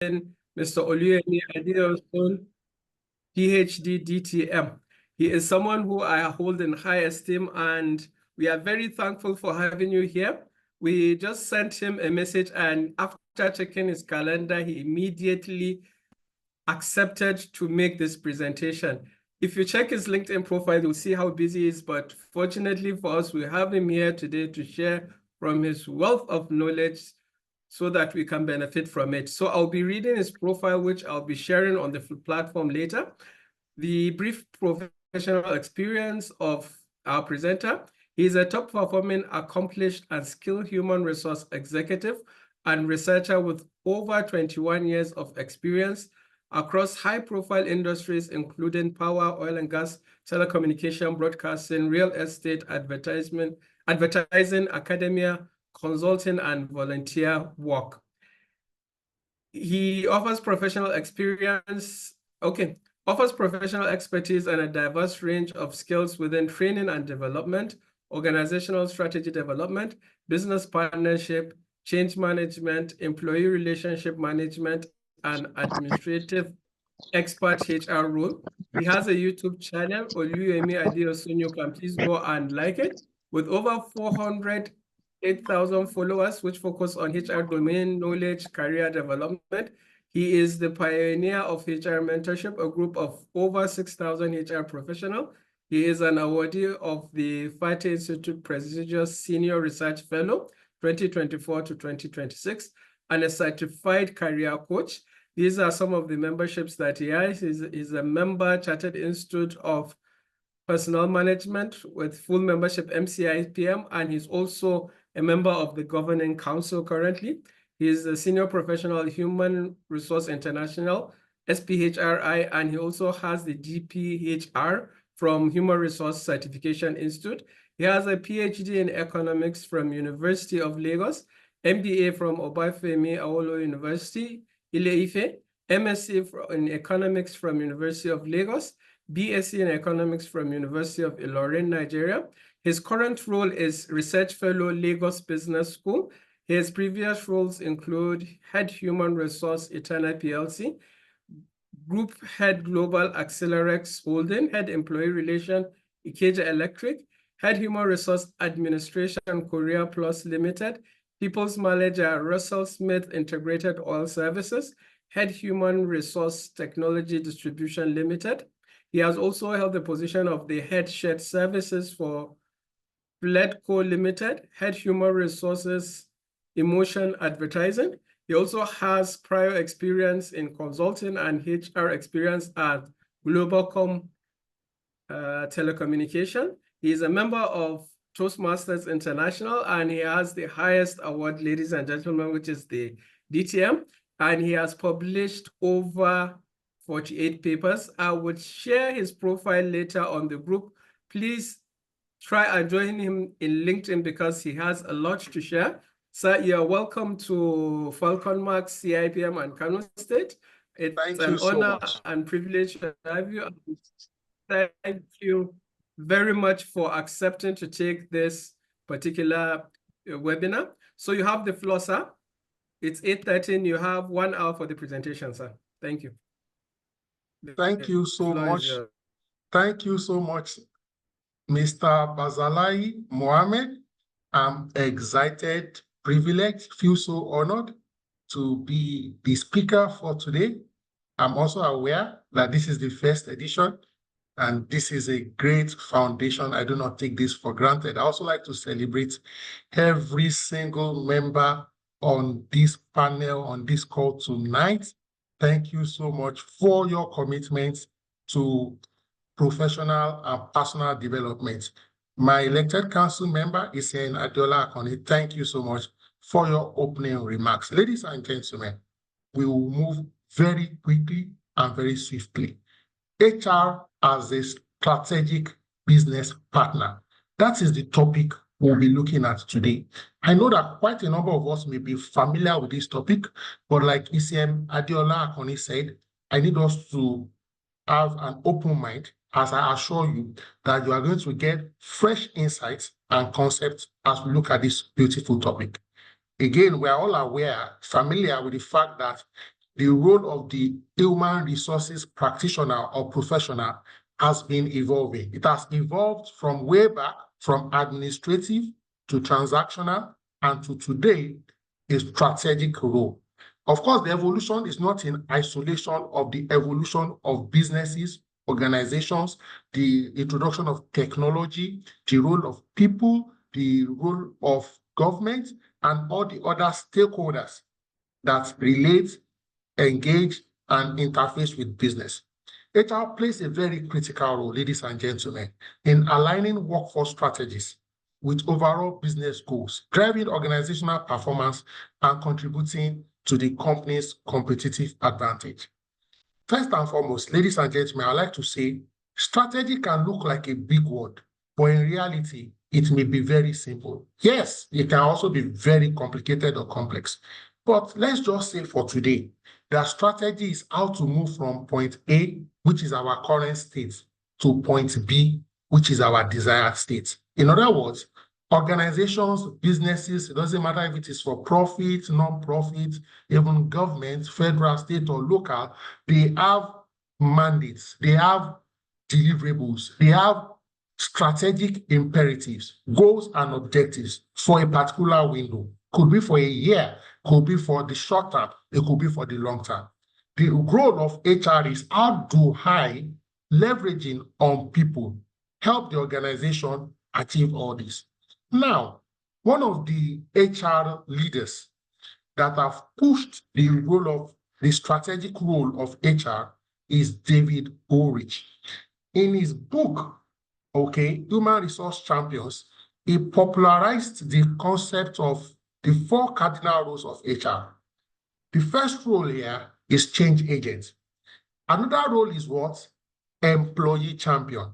Mr. Oluyemi Adeosun, PhD DTM. He is someone who I hold in high esteem, and we are very thankful for having you here. We just sent him a message, and after checking his calendar, he immediately accepted to make this presentation. If you check his LinkedIn profile, you'll see how busy he is, but fortunately for us, we have him here today to share from his wealth of knowledge so that we can benefit from it. So I'll be reading his profile, which I'll be sharing on the platform later. The brief professional experience of our presenter. He is a top-performing, accomplished, and skilled human resource executive and researcher with over 21 years of experience across high-profile industries, including power, oil and gas, telecommunication, broadcasting, real estate, advertising, academia, consulting, and volunteer work. He offers professional experience, offers professional expertise and a diverse range of skills within training and development, organizational strategy development, business partnership, change management, employee relationship management, and administrative expert HR role. He has a YouTube channel, Oluyemi Adeosun. You can please go and like it, with over 408,000 followers, which focus on HR domain knowledge, career development. He is the pioneer of HR mentorship, a group of over 6,000 HR professionals. He is an awardee of the FATE Institute prestigious Senior Research Fellow 2024 to 2026 and a certified career coach. These are some of the memberships that he has. He's a member, Chartered Institute of Personnel Management with full membership MCIPM, and he's also a member of the Governing Council currently. He's a Senior Professional Human Resource International, SPHRI, and he also has the GPHR from Human Resource Certification Institute. He has a PhD in Economics from University of Lagos, MBA from Obafemi Awolowo University, Ile-Ife, MSc in Economics from University of Lagos, BSc in Economics from University of Ilorin, Nigeria. His current role is Research Fellow, Lagos Business School. His previous roles include Head Human Resource, Eternal PLC, Group Head Global Accelerex Holding, Head Employee Relation, Ikeja Electric, Head Human Resource Administration, Korea Plus Limited, People's Manager, Russell Smith Integrated Oil Services, Head Human Resource Technology Distribution Limited. He has also held the position of the Head Shared Services for Fledco Limited, Head Human Resources Emotion Advertising. He also has prior experience in consulting and HR experience at Globalcom Telecommunication. He is a member of Toastmasters International, and he has the highest award, ladies and gentlemen, which is the DTM, and he has published over 48 papers. I would share his profile later on the group. Please try and join him in LinkedIn because he has a lot to share. Sir, you're welcome to Falcon Max, CIPM, and Kano State. It's an honor and privilege to have you. Thank you very much for accepting to take this particular webinar. So you have the floor, sir. It's 8:13. You have 1 hour for the presentation, sir. Thank you. Thank you so much. Thank you so much, Mr. Bazalai Mohammed. I'm excited, privileged, feel so honored to be the speaker for today. I'm also aware that this is the first edition, and this is a great foundation. I do not take this for granted. I also like to celebrate every single member on this panel, on this call tonight. Thank you so much for your commitment to professional and personal development. My elected council member is Adiola Akoni. Thank you so much for your opening remarks. Ladies and gentlemen, we will move very quickly and very swiftly. HR as a strategic business partner. That is the topic we'll be looking at today. I know that quite a number of us may be familiar with this topic, but like ECM Adeola Akoni said, I need us to have an open mind as I assure you that you are going to get fresh insights and concepts as we look at this beautiful topic. Again, we are all aware, familiar with the fact that the role of the human resources practitioner or professional has been evolving. It has evolved from way back, from administrative to transactional, and to today, a strategic role. Of course, the evolution is not in isolation of the evolution of businesses, organizations, the introduction of technology, the role of people, the role of government, and all the other stakeholders that relate, engage, and interface with business. HR plays a very critical role, ladies and gentlemen, in aligning workforce strategies with overall business goals, driving organizational performance, and contributing to the company's competitive advantage. First and foremost, ladies and gentlemen, I'd like to say strategy can look like a big word, but in reality, it may be very simple. Yes, it can also be very complicated or complex. But let's just say for today, that strategy is how to move from point A, which is our current state, to point B, which is our desired state. In other words, organizations, businesses, it doesn't matter if it is for profit, non-profit, even government, federal, state, or local, they have mandates, they have deliverables, they have strategic imperatives, goals and objectives for a particular window. Could be for a year, could be for the short term, it could be for the long term. The role of HR is how do I, leveraging on people, help the organization achieve all this. Now, one of the HR leaders that have pushed the role of the strategic role of HR is David Ulrich. In his book, Human Resource Champions, he popularized the concept of the 4 cardinal roles of HR. The first role here is change agent. Another role is what? Employee champion.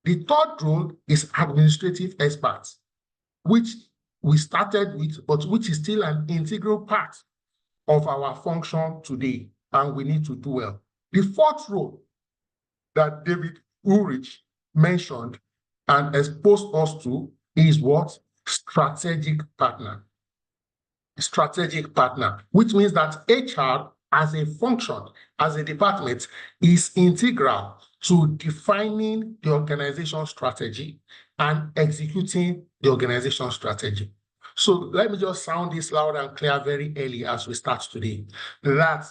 The third role is administrative expert, which we started with, but which is still an integral part of our function today, and we need to do well. The fourth role that David Ulrich mentioned and exposed us to is what? Strategic partner. Strategic partner, which means that HR as a function, as a department, is integral to defining the organization strategy and executing the organization strategy. So let me just sound this loud and clear very early as we start today, that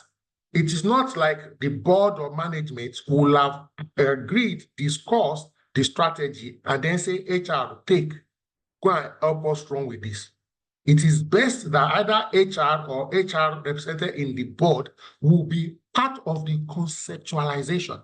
it is not like the board or management will have agreed, discussed the strategy, and then say, HR, go and help us run with this. It is best that either HR or HR represented in the board will be part of the conceptualization,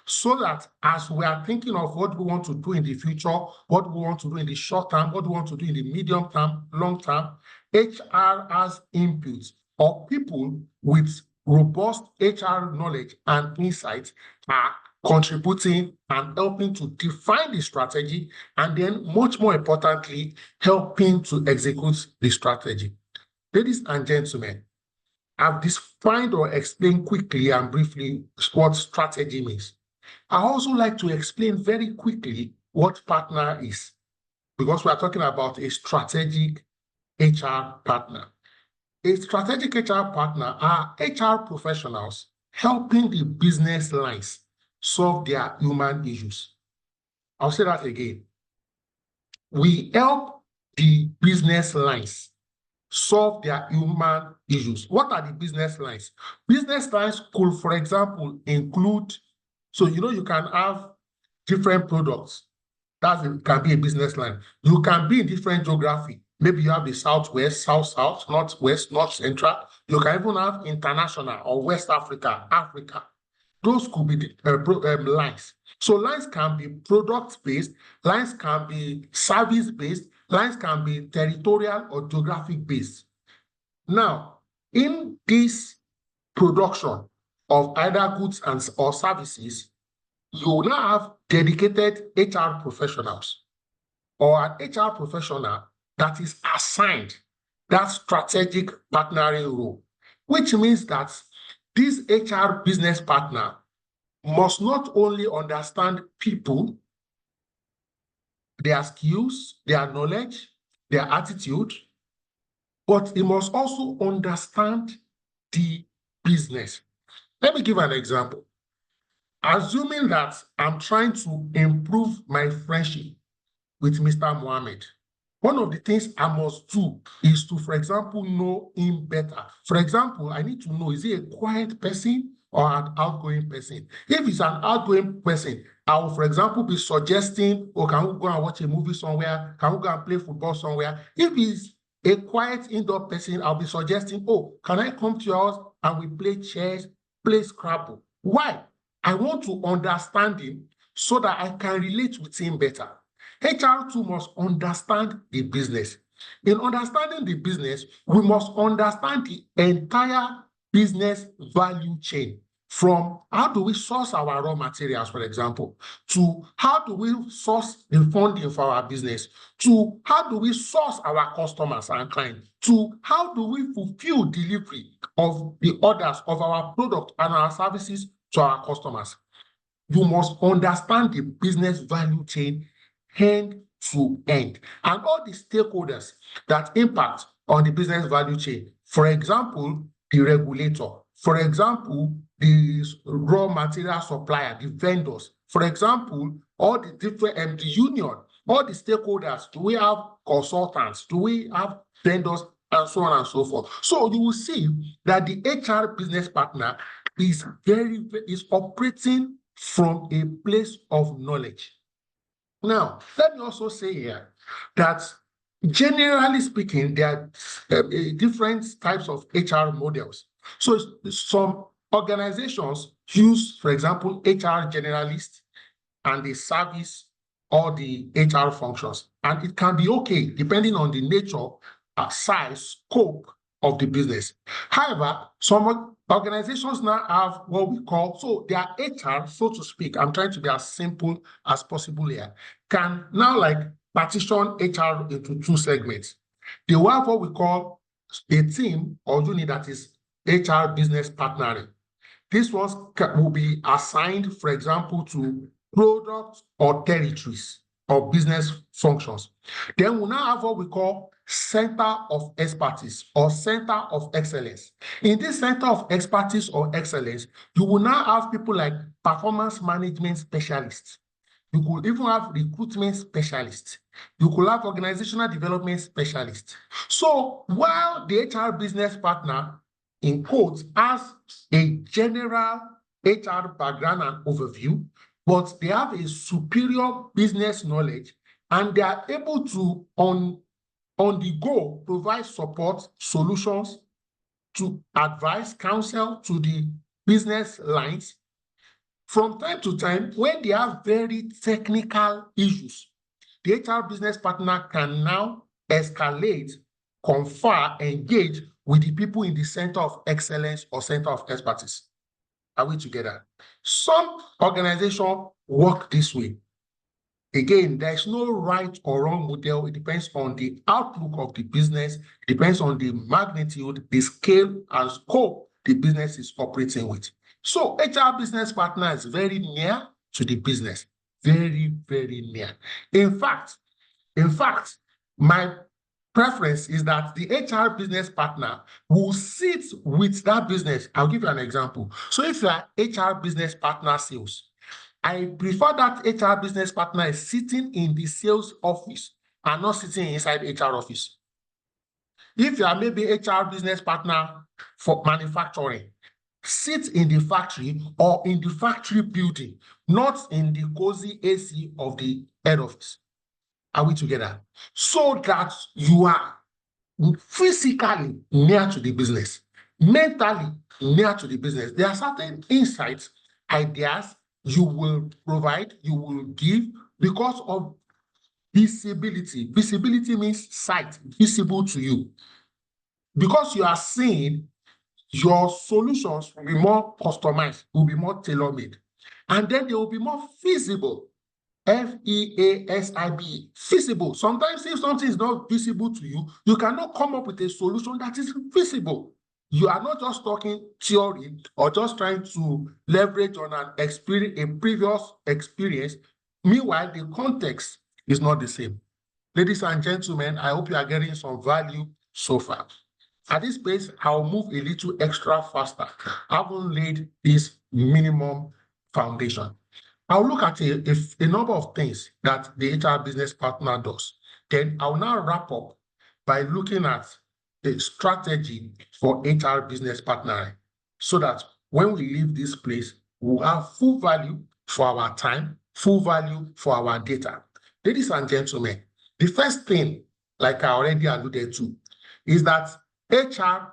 so that as we are thinking of what we want to do in the future, what we want to do in the short term, what we want to do in the medium term, long term, HR has inputs, or people with robust HR knowledge and insights are contributing and helping to define the strategy, and then much more importantly, helping to execute the strategy. Ladies and gentlemen, I've defined or explained quickly and briefly what strategy means. I also like to explain very quickly what partner is, because we are talking about a strategic HR partner. A strategic HR partner are HR professionals helping the business lines solve their human issues. I'll say that again. We help the business lines solve their human issues. What are the business lines? Business lines could, for example, include, so you can have different products. That can be a business line. You can be in different geography. Maybe you have the Southwest, South-South, Northwest, North-Central. You can even have international or West Africa, Africa. Those could be the lines. So lines can be product-based, lines can be service-based, lines can be territorial or geographic-based. Now, in this production of either goods or services, you will now have dedicated HR professionals or an HR professional that is assigned that strategic partnering role, which means that this HR business partner must not only understand people, their skills, their knowledge, their attitude, but he must also understand the business. Let me give an example. Assuming that I'm trying to improve my friendship with Mr. Mohammed, one of the things I must do is to, for example, know him better. For example, I need to know, is he a quiet person or an outgoing person? If he's an outgoing person, I will, for example, be suggesting, oh, can we go and watch a movie somewhere? Can we go and play football somewhere? If he's a quiet indoor person, I'll be suggesting, oh, can I come to your house and we play chess, play Scrabble? Why? I want to understand him so that I can relate with him better. HR too must understand the business. In understanding the business, we must understand the entire business value chain, from how do we source our raw materials, for example, to how do we source the funding for our business, to how do we source our customers and clients, to how do we fulfill delivery of the orders of our product and our services to our customers. You must understand the business value chain end to end and all the stakeholders that impact on the business value chain. For example, the regulator. For example, the raw material supplier, the vendors. For example, all the different the union, all the stakeholders. Do we have consultants? Do we have vendors? And so on and so forth. So you will see that the HR business partner is operating from a place of knowledge. Now, let me also say here that generally speaking, there are different types of HR models. So some organizations use, for example, HR generalists, and they service all the HR functions. And it can be okay depending on the nature, size, scope of the business. However, some organizations now have what we call, so their HR, so to speak, I'm trying to be as simple as possible here, can now like partition HR into two segments. They will have what we call a team or unit that is HR business partnering. These ones will be assigned, for example, to products or territories or business functions. Then we'll now have what we call center of expertise or center of excellence. In this center of expertise or excellence, you will now have people like performance management specialists. You could even have recruitment specialists. You could have organizational development specialists. So while the HR business partner, in quotes, has a general HR background and overview, but they have a superior business knowledge and they are able to, on the go, provide support, solutions, to advise, counsel to the business lines. From time to time, when they have very technical issues, the HR business partner can now escalate, confer, engage with the people in the center of excellence or center of expertise. Are we together? Some organizations work this way. Again, there's no right or wrong model. It depends on the outlook of the business. It depends on the magnitude, the scale, and scope the business is operating with. So HR business partner is very near to the business. Very, very near. In fact, my preference is that the HR business partner will sit with that business. I'll give you an example. So if you are HR business partner sales, I prefer that HR business partner is sitting in the sales office and not sitting inside HR office. If you are maybe HR business partner for manufacturing, sit in the factory or in the factory building, not in the cozy AC of the head office. Are we together? So that you are physically near to the business, mentally near to the business. There are certain insights, ideas you will provide, you will give because of visibility. Visibility means sight, visible to you. Because you are seeing, your solutions will be more customized, will be more tailor-made, and then they will be more feasible. F-E-A-S-I-B, feasible. Sometimes if something is not visible to you, you cannot come up with a solution that is feasible. You are not just talking theory or just trying to leverage on an experience, a previous experience. Meanwhile, the context is not the same. Ladies and gentlemen, I hope you are getting some value so far. At this pace, I'll move a little extra faster. I haven't laid this minimum foundation. I'll look at a number of things that the HR business partner does. Then I'll now wrap up by looking at the strategy for HR business partnering so that when we leave this place, we'll have full value for our time, full value for our data. Ladies and gentlemen, the first thing, like I already alluded to, is that HR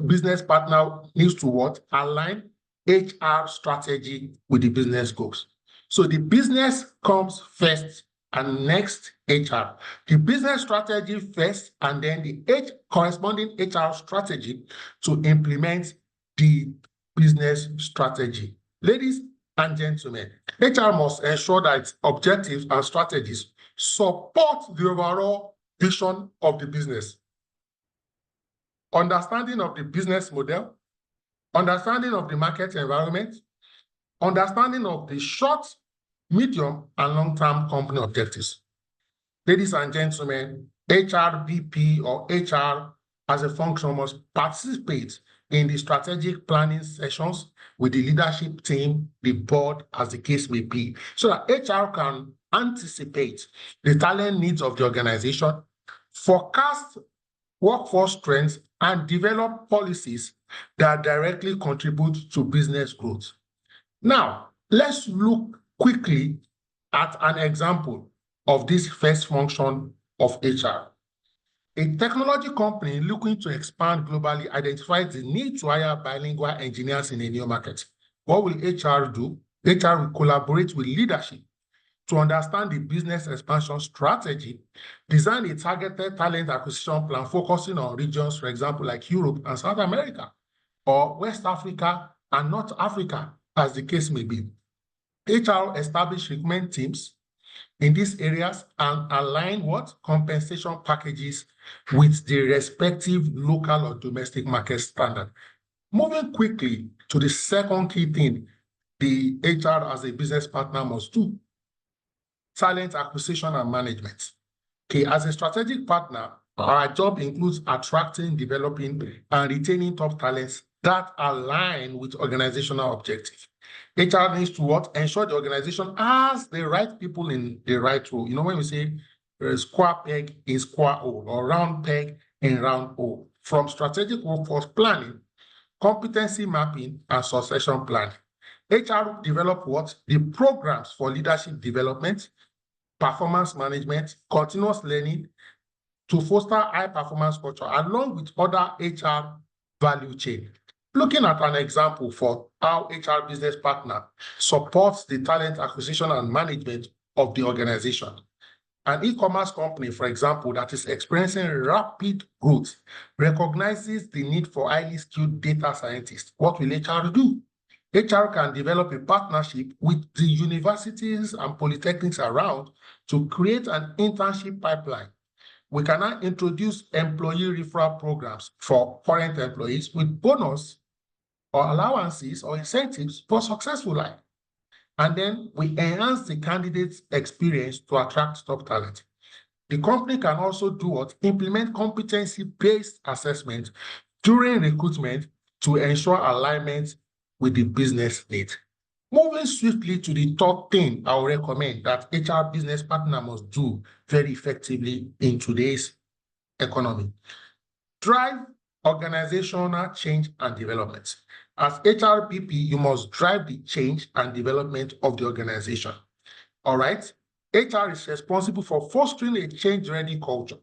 business partner needs to what? Align HR strategy with the business goals. So the business comes first and next HR. The business strategy first and then the corresponding HR strategy to implement the business strategy. Ladies and gentlemen, HR must ensure that its objectives and strategies support the overall vision of the business. Understanding of the business model, understanding of the market environment, understanding of the short, medium, and long-term company objectives. Ladies and gentlemen, HRBP or HR as a function must participate in the strategic planning sessions with the leadership team, the board, as the case may be, so that HR can anticipate the talent needs of the organization, forecast workforce strengths, and develop policies that directly contribute to business growth. Now, let's look quickly at an example of this first function of HR. A technology company looking to expand globally identifies the need to hire bilingual engineers in a new market. What will HR do? HR will collaborate with leadership to understand the business expansion strategy, design a targeted talent acquisition plan focusing on regions, for example, like Europe and South America, or West Africa and North Africa, as the case may be. HR establish recruitment teams in these areas and align what? Compensation packages with the respective local or domestic market standard. Moving quickly to the second key thing the HR as a business partner must do: talent acquisition and management. Okay, as a strategic partner, our job includes attracting, developing, and retaining top talents that align with organizational objectives. HR needs to what? Ensure the organization has the right people in the right role. You know, when we say square peg in square hole or round peg in round hole, from strategic workforce planning, competency mapping, and succession planning. HR develop what? The programs for leadership development, performance management, continuous learning to foster high performance culture along with other HR value chain. Looking at an example for how HR business partner supports the talent acquisition and management of the organization. An e-commerce company, for example, that is experiencing rapid growth recognizes the need for highly skilled data scientists. What will HR do? HR can develop a partnership with the universities and polytechnics around to create an internship pipeline. We can now introduce employee referral programs for current employees with bonus or allowances or incentives for successful life. And then we enhance the candidate's experience to attract top talent. The company can also do what? Implement competency-based assessment during recruitment to ensure alignment with the business need. Moving swiftly to the third thing I would recommend that HR business partner must do very effectively in today's economy: drive organizational change and development. As HRBP, you must drive the change and development of the organization. All right? HR is responsible for fostering a change-ready culture,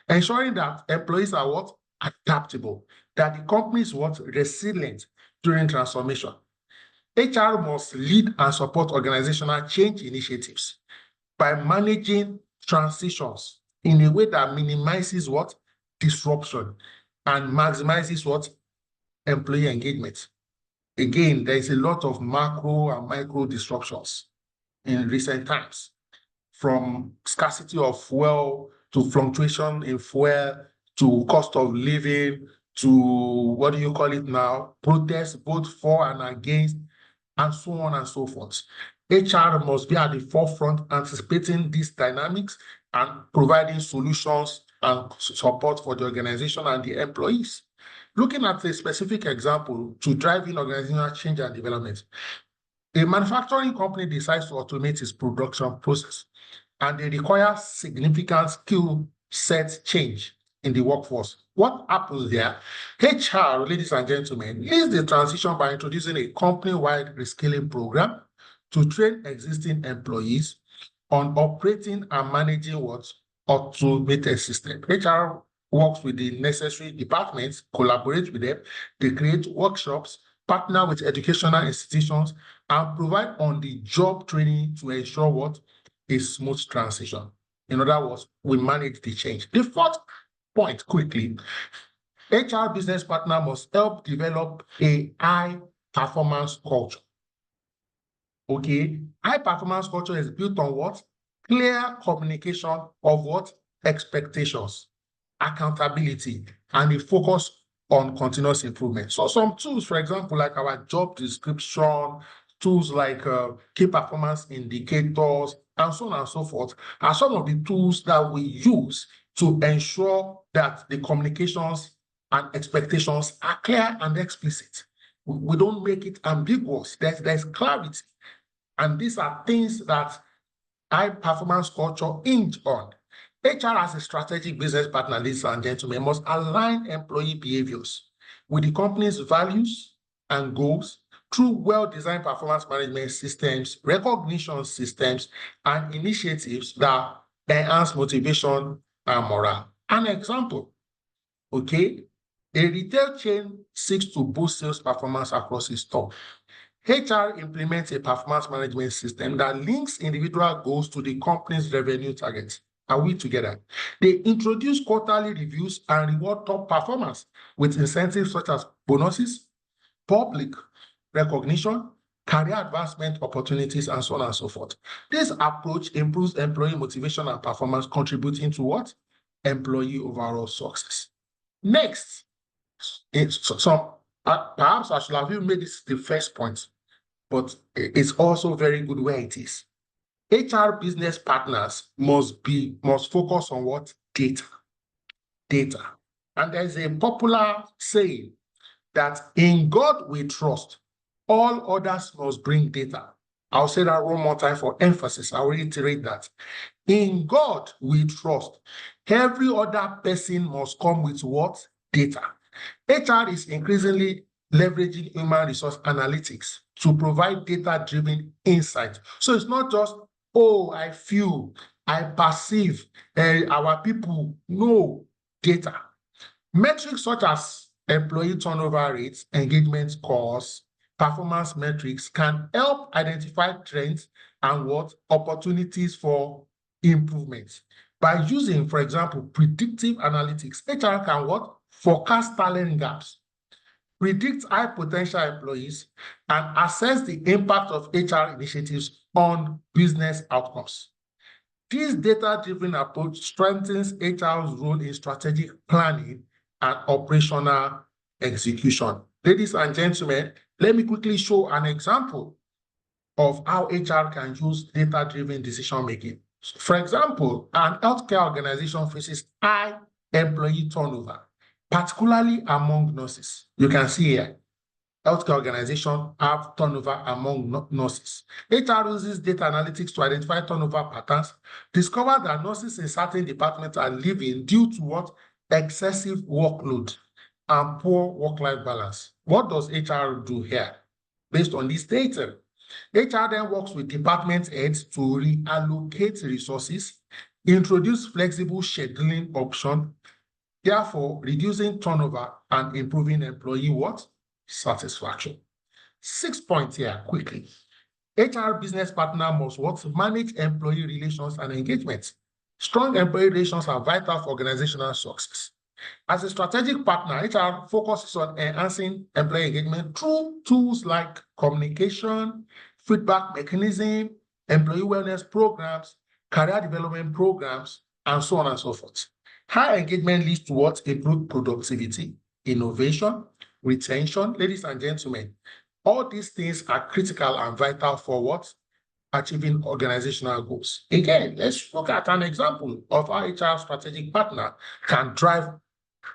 ensuring that employees are what? Adaptable, that the company is what? Resilient during transformation. HR must lead and support organizational change initiatives by managing transitions in a way that minimizes what? Disruption and maximizes what? Employee engagement. Again, there is a lot of macro and micro disruptions in recent times, from scarcity of fuel to fluctuation in fuel to cost of living to what do you call it now? Protests both for and against, and so on and so forth. HR must be at the forefront anticipating these dynamics and providing solutions and support for the organization and the employees. Looking at a specific example to drive in organizational change and development, a manufacturing company decides to automate its production process, and they require significant skill set change in the workforce. What happens there? HR, ladies and gentlemen, leads the transition by introducing a company-wide reskilling program to train existing employees on operating and managing what automated system. HR works with the necessary departments, collaborates with them, they create workshops, partner with educational institutions, and provide on-the-job training to ensure what? A smooth transition. In other words, we manage the change. The fourth point, quickly, HR business partner must help develop a high-performance culture. Okay, high-performance culture is built on what? Clear communication of what? Expectations, accountability, and a focus on continuous improvement. So some tools, for example, like our job description, tools like key performance indicators, and so on and so forth, are some of the tools that we use to ensure that the communications and expectations are clear and explicit. We don't make it ambiguous. There's clarity. And these are things that high performance culture hinge on. HR as a strategic business partner, ladies and gentlemen, must align employee behaviors with the company's values and goals through well-designed performance management systems, recognition systems, and initiatives that enhance motivation and morale. An example, okay, a retail chain seeks to boost sales performance across its store. HR implements a performance management system that links individual goals to the company's revenue targets. Are we together? They introduce quarterly reviews and reward top performers with incentives such as bonuses, public recognition, career advancement opportunities, and so on and so forth. This approach improves employee motivation and performance, contributing to what? Employee overall success. Next, perhaps I should have even made this the first point, but it's also very good where it is. HR business partners must focus on what? Data. And there's a popular saying that in God we trust, all others must bring data. I'll say that one more time for emphasis. I'll reiterate that. In God we trust, every other person must come with what? Data. HR is increasingly leveraging human resource analytics to provide data-driven insight. So it's not just, oh, I feel, I perceive, our people know data. Metrics such as employee turnover rates, engagement scores, performance metrics can help identify trends and what? Opportunities for improvement. By using, for example, predictive analytics, HR can what? Forecast talent gaps, predict high potential employees, and assess the impact of HR initiatives on business outcomes. This data-driven approach strengthens HR's role in strategic planning and operational execution. Ladies and gentlemen, let me quickly show an example of how HR can use data-driven decision-making. For example, an healthcare organization faces high employee turnover, particularly among nurses. You can see here, healthcare organizations have turnover among nurses. HR uses data analytics to identify turnover patterns, discover that nurses in certain departments are leaving due to what? Excessive workload and poor work-life balance. What does HR do here? Based on this data, HR then works with department heads to reallocate resources, introduce flexible scheduling options, therefore reducing turnover and improving employee what? Satisfaction. 6 points here, quickly. HR business partner must what? Manage employee relations and engagement. Strong employee relations are vital for organizational success. As a strategic partner, HR focuses on enhancing employee engagement through tools like communication, feedback mechanism, employee wellness programs, career development programs, and so on and so forth. High engagement leads to what? Improved productivity, innovation, retention. Ladies and gentlemen, all these things are critical and vital for what? achieving organizational goals. Again, let's look at an example of how HR strategic partner can drive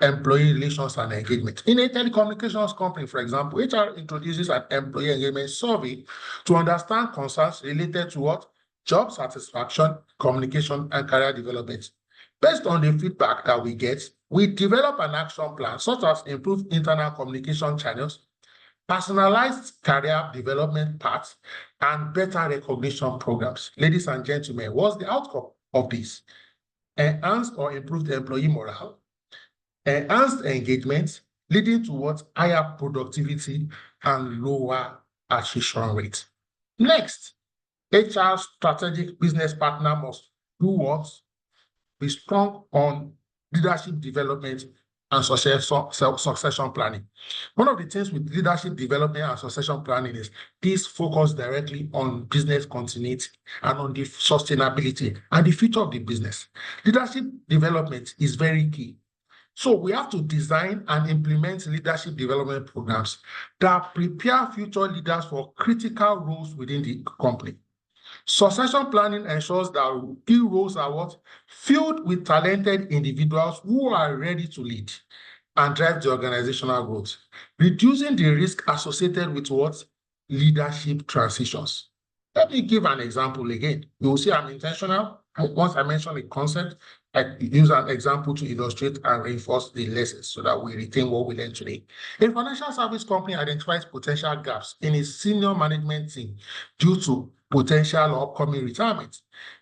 employee relations and engagement. In a telecommunications company, for example, HR introduces an employee engagement survey to understand concerns related to what? Job satisfaction, communication, and career development. Based on the feedback that we get, we develop an action plan such as improved internal communication channels, personalized career development paths, and better recognition programs. Ladies and gentlemen, what's the outcome of this? Enhanced or improved employee morale, enhanced engagement, leading towards higher productivity and lower attrition rate. Next, HR strategic business partner must do what? Be strong on leadership development and succession planning. One of the things with leadership development and succession planning is this focus directly on business continuity and on the sustainability and the future of the business. Leadership development is very key. So we have to design and implement leadership development programs that prepare future leaders for critical roles within the company. Succession planning ensures that key roles are what? Filled with talented individuals who are ready to lead and drive the organizational growth, reducing the risk associated with what? Leadership transitions. Let me give an example again. You will see I'm intentional. Once I mention a concept, I use an example to illustrate and reinforce the lessons so that we retain what we learned today. A financial service company identifies potential gaps in its senior management team due to potential or upcoming retirement.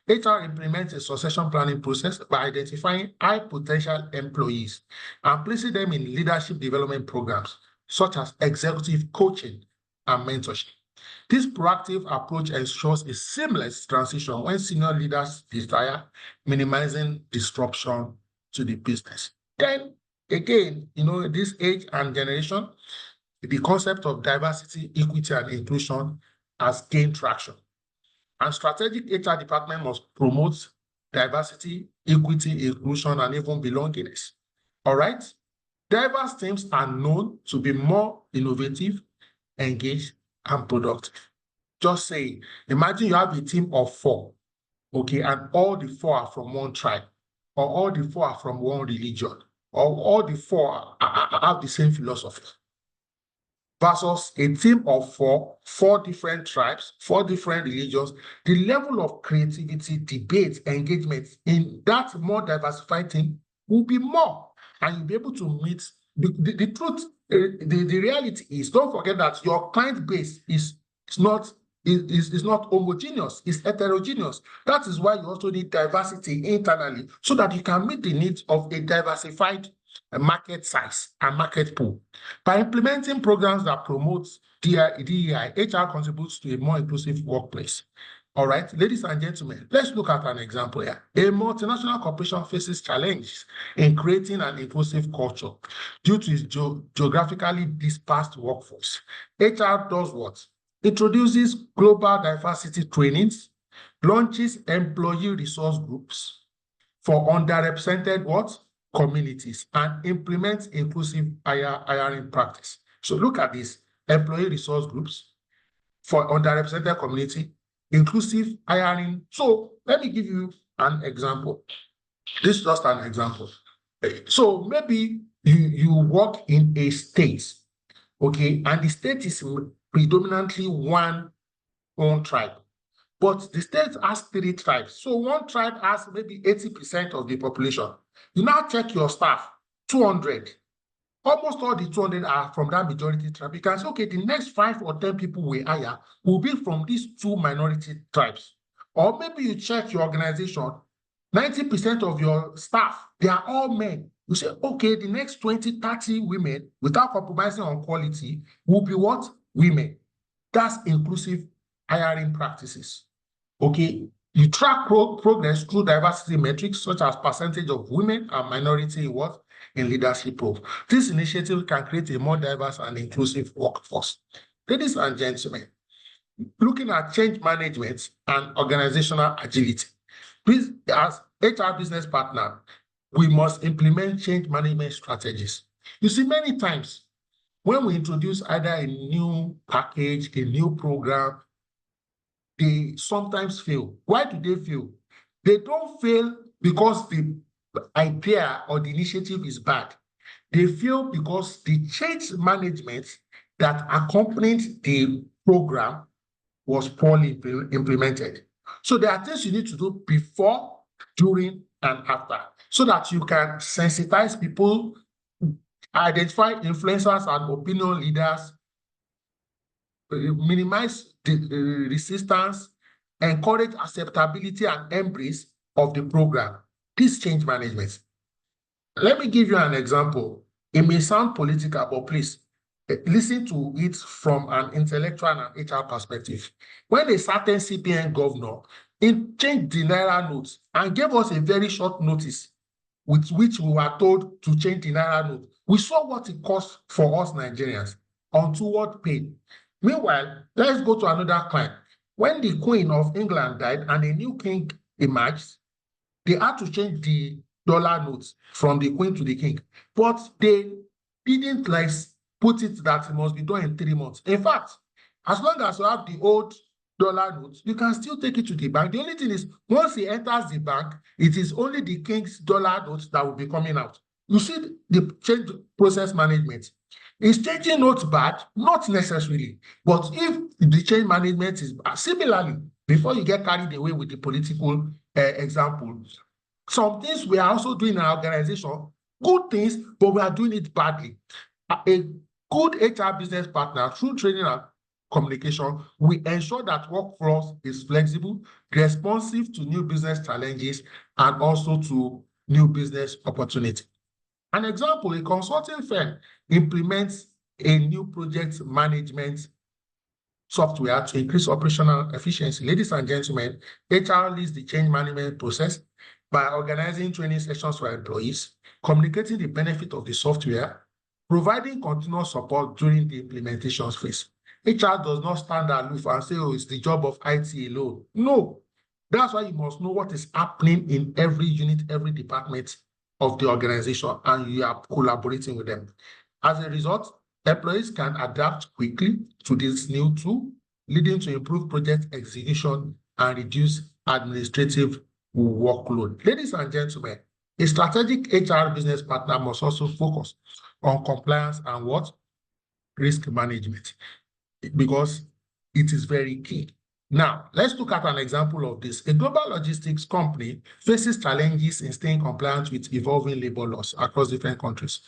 HR implements a succession planning process by identifying high potential employees and placing them in leadership development programs such as executive coaching and mentorship. This proactive approach ensures a seamless transition when senior leaders retire, minimizing disruption to the business. Then again, this age and generation, the concept of diversity, equity, and inclusion has gained traction. And strategic HR department must promote diversity, equity, inclusion, and even belongingness. All right? Diverse teams are known to be more innovative, engaged, and productive. Just say, imagine you have a team of 4, okay, and all the 4 are from one tribe, or all the 4 are from one religion, or all the 4 have the same philosophy. Versus a team of 4 different tribes, 4 different religions, the level of creativity, debate, engagement in that more diversified team will be more, and you'll be able to meet the truth. The reality is, don't forget that your client base is not homogeneous, it's heterogeneous. That is why you also need diversity internally so that you can meet the needs of a diversified market size and market pool. By implementing programs that promote DEI, HR contributes to a more inclusive workplace. All right, ladies and gentlemen, let's look at an example here. A multinational corporation faces challenges in creating an inclusive culture due to its geographically dispersed workforce. HR does what? Introduces global diversity trainings, launches employee resource groups for underrepresented communities, and implements inclusive hiring practice. So look at this: employee resource groups for underrepresented community, inclusive hiring. So let me give you an example. This is just an example. So maybe you work in a state, okay, and the state is predominantly one tribe, but the state has 3 tribes. So one tribe has maybe 80% of the population. You now check your staff, 200. Almost all the 200 are from that majority tribe. You can say, okay, the next 5 or 10 people we hire will be from these 2 minority tribes. Or maybe you check your organization, 90% of your staff, they are all men. You say, okay, the next 20, 30 women, without compromising on quality, will be what? Women. That's inclusive hiring practices. Okay, you track progress through diversity metrics such as percentage of women and minority in leadership roles. This initiative can create a more diverse and inclusive workforce. Ladies and gentlemen, looking at change management and organizational agility, as HR business partner, we must implement change management strategies. You see, many times when we introduce either a new package, a new program, they sometimes fail. Why do they fail? They don't fail because the idea or the initiative is bad. They fail because the change management that accompanied the program was poorly implemented. So there are things you need to do before, during, and after, so that you can sensitize people, identify influencers and opinion leaders, minimize the resistance, encourage acceptability and embrace of the program. This change management. Let me give you an example. It may sound political, but please listen to it from an intellectual and HR perspective. When a certain CPN governor changed the Naira notes and gave us a very short notice with which we were told to change the Naira note, we saw what it cost for us Nigerians, untoward pain. Meanwhile, let's go to another client. When the Queen of England died and a new king emerged, they had to change the dollar notes from the Queen to the King, but they didn't like put it that it must be done in 3 months. In fact, as long as you have the old dollar notes, you can still take it to the bank. The only thing is, once it enters the bank, it is only the King's dollar notes that will be coming out. You see the change process management. Is changing notes bad? Not necessarily. But if the change management is bad, similarly, before you get carried away with the political example, some things we are also doing in our organization, good things, but we are doing it badly. A good HR business partner, through training and communication, we ensure that workforce is flexible, responsive to new business challenges, and also to new business opportunity. An example, a consulting firm implements a new project management software to increase operational efficiency. Ladies and gentlemen, HR leads the change management process by organizing training sessions for employees, communicating the benefit of the software, providing continuous support during the implementation phase. HR does not stand aloof and say, oh, it's the job of IT alone. No, that's why you must know what is happening in every unit, every department of the organization, and you are collaborating with them. As a result, employees can adapt quickly to this new tool, leading to improved project execution and reduce administrative workload. Ladies and gentlemen, a strategic HR business partner must also focus on compliance and what? Risk management, because it is very key. Now, let's look at an example of this. A global logistics company faces challenges in staying compliant with evolving labor laws across different countries.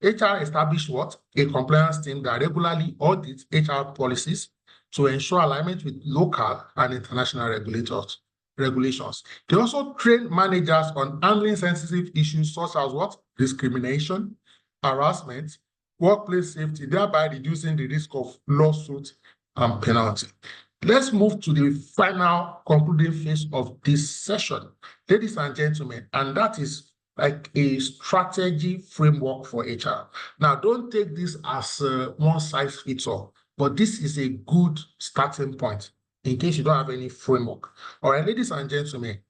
HR established what? A compliance team that regularly audits HR policies to ensure alignment with local and international regulations. They also train managers on handling sensitive issues such as what? Discrimination, harassment, workplace safety, thereby reducing the risk of lawsuit and penalty. Let's move to the final concluding phase of this session, ladies and gentlemen, and that is like a strategy framework for HR. Now, don't take this as one size fits all, but this is a good starting point in case you don't have any framework. All right, ladies and gentlemen,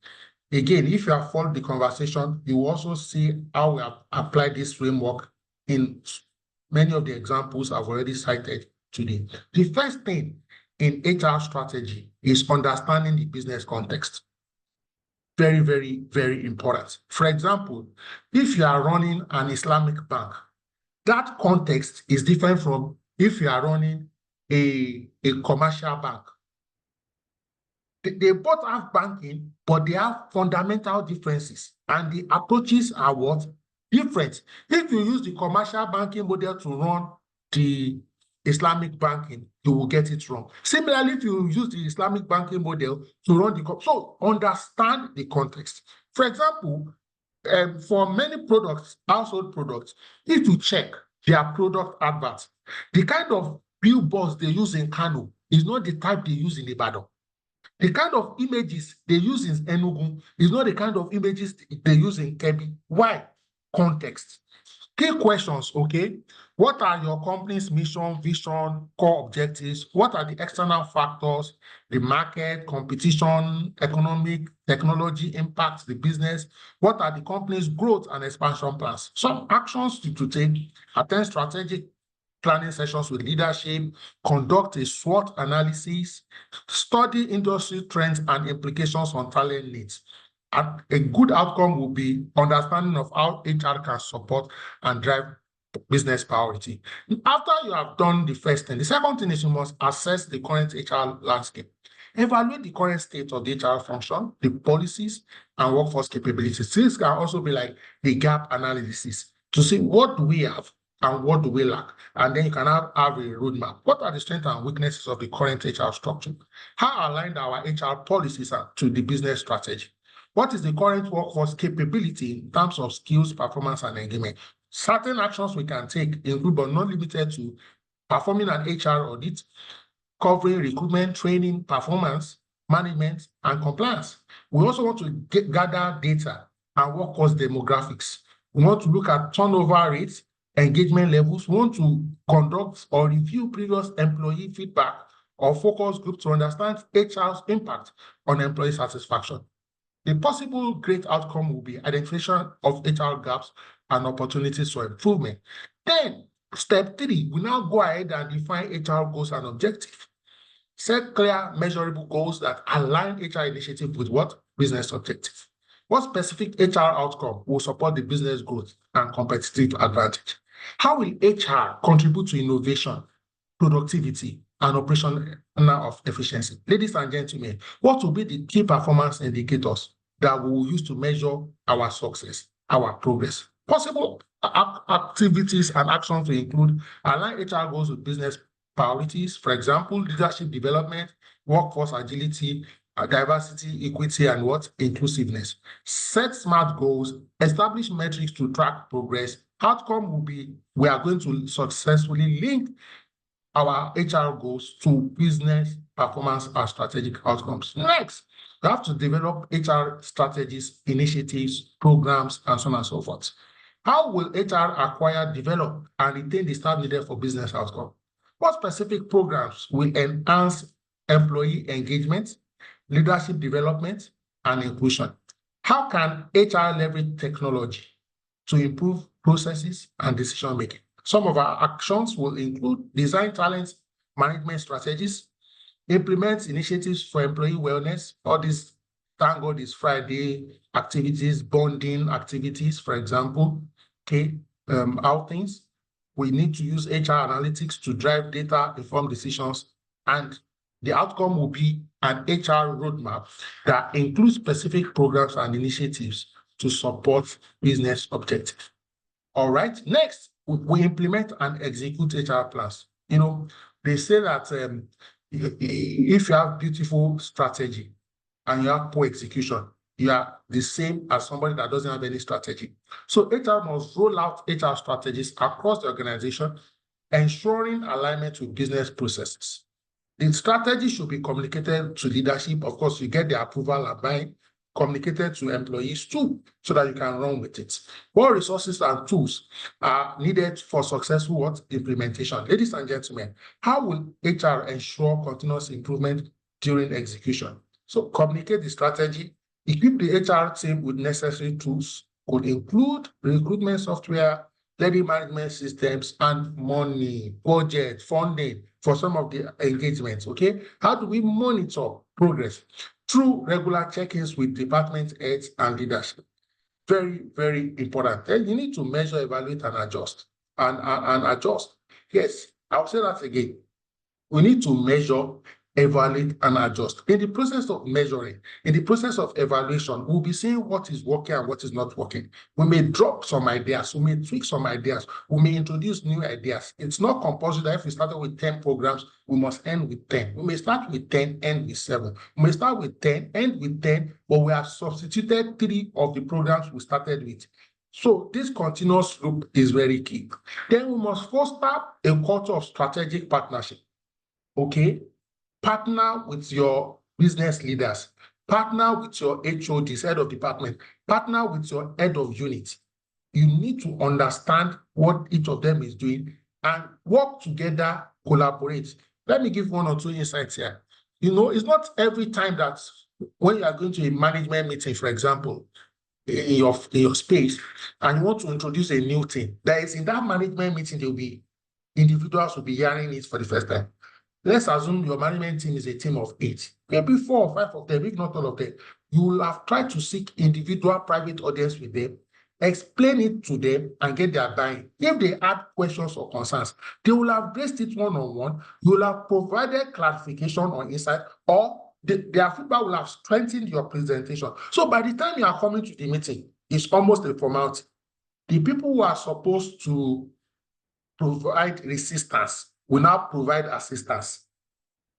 again, if you have followed the conversation, you will also see how we have applied this framework in many of the examples I've already cited today. The first thing in HR strategy is understanding the business context. Very, very, very important. For example, if you are running an Islamic bank, that context is different from if you are running a commercial bank. They both have banking, but they have fundamental differences, and the approaches are what? Different. If you use the commercial banking model to run the Islamic banking, you will get it wrong. Similarly, if you use the Islamic banking model to run so understand the context. For example, for many products, household products, if you check their product adverts, the kind of billboards they use in Kano is not the type they use in Ibadan. The kind of images they use in Enugu is not the kind of images they use in Kebbi. Why? Context. Key questions, okay? What are your company's mission, vision, core objectives? What are the external factors, the market, competition, economic, technology impact, the business? What are the company's growth and expansion plans? Some actions to take, attend strategic planning sessions with leadership, conduct a SWOT analysis, study industry trends and implications on talent needs. And a good outcome will be understanding of how HR can support and drive business priority. After you have done the first thing, the second thing is you must assess the current HR landscape. Evaluate the current state of the HR function, the policies, and workforce capabilities. This can also be like the gap analysis to see what do we have and what do we lack. And then you can have a roadmap. What are the strengths and weaknesses of the current HR structure? How aligned our HR policies are to the business strategy? What is the current workforce capability in terms of skills, performance, and engagement? Certain actions we can take include, but not limited to, performing an HR audit, covering recruitment, training, performance, management, and compliance. We also want to gather data and workforce demographics. We want to look at turnover rates, engagement levels. We want to conduct or review previous employee feedback or focus group to understand HR's impact on employee satisfaction. The possible great outcome will be identification of HR gaps and opportunities for improvement. Then, step 3, we now go ahead and define HR goals and objectives. Set clear, measurable goals that align HR initiative with what? Business objective. What specific HR outcome will support the business growth and competitive advantage? How will HR contribute to innovation, productivity, and operational of efficiency? Ladies and gentlemen, what will be the key performance indicators that we will use to measure our success, our progress? Possible activities and actions will include align HR goals with business priorities, for example, leadership development, workforce agility, diversity, equity, and what? Inclusiveness. Set SMART goals, establish metrics to track progress. Outcome will be, we are going to successfully link our HR goals to business performance and strategic outcomes. Next, we have to develop HR strategies, initiatives, programs, and so on and so forth. How will HR acquire, develop, and retain the staff needed for business outcome? What specific programs will enhance employee engagement, leadership development, and inclusion? How can HR leverage technology to improve processes and decision-making? Some of our actions will include design talent management strategies, implement initiatives for employee wellness, all these, thank God it's Friday activities, bonding activities, for example, outings. We need to use HR analytics to drive data-informed decisions, and the outcome will be an HR roadmap that includes specific programs and initiatives to support business objectives. All right, next, we implement and execute HR plans. You know, they say that if you have beautiful strategy and you have poor execution, you are the same as somebody that doesn't have any strategy. So HR must roll out HR strategies across the organization, ensuring alignment with business processes. The strategy should be communicated to leadership. Of course, you get the approval and buy-in, communicated to employees too, so that you can run with it. What resources and tools are needed for successful implementation? Ladies and gentlemen, how will HR ensure continuous improvement during execution? So communicate the strategy, equip the HR team with necessary tools, could include recruitment software, learning management systems, and money, budget, funding for some of the engagements, okay? How do we monitor progress? Through regular check-ins with department heads and leadership. Very, very important. Then you need to measure, evaluate, and adjust. And adjust. Yes, I'll say that again. We need to measure, evaluate, and adjust. In the process of measuring, in the process of evaluation, we'll be seeing what is working and what is not working. We may drop some ideas, we may tweak some ideas, we may introduce new ideas. It's not compulsory that if we started with 10 programs, we must end with 10. We may start with 10, end with 7. We may start with 10, end with 10, but we have substituted 3 of the programs we started with. So this continuous loop is very key. Then we must foster a culture of strategic partnership. Okay? Partner with your business leaders, partner with your HODs, head of department, partner with your head of unit. You need to understand what each of them is doing and work together, collaborate. Let me give 1 or 2 insights here. You know, it's not every time that when you are going to a management meeting, for example, in your space, and you want to introduce a new thing, that is in that management meeting, there will be individuals will be hearing it for the first time. Let's assume your management team is a team of 8. Maybe 4 or 5 of them, if not all of them, you will have tried to seek individual private audience with them, explain it to them, and get their buy-in. If they had questions or concerns, they will have raised it one-on-one. You will have provided clarification or insight, or their feedback will have strengthened your presentation. So by the time you are coming to the meeting, it's almost a formality. The people who are supposed to provide resistance will now provide assistance.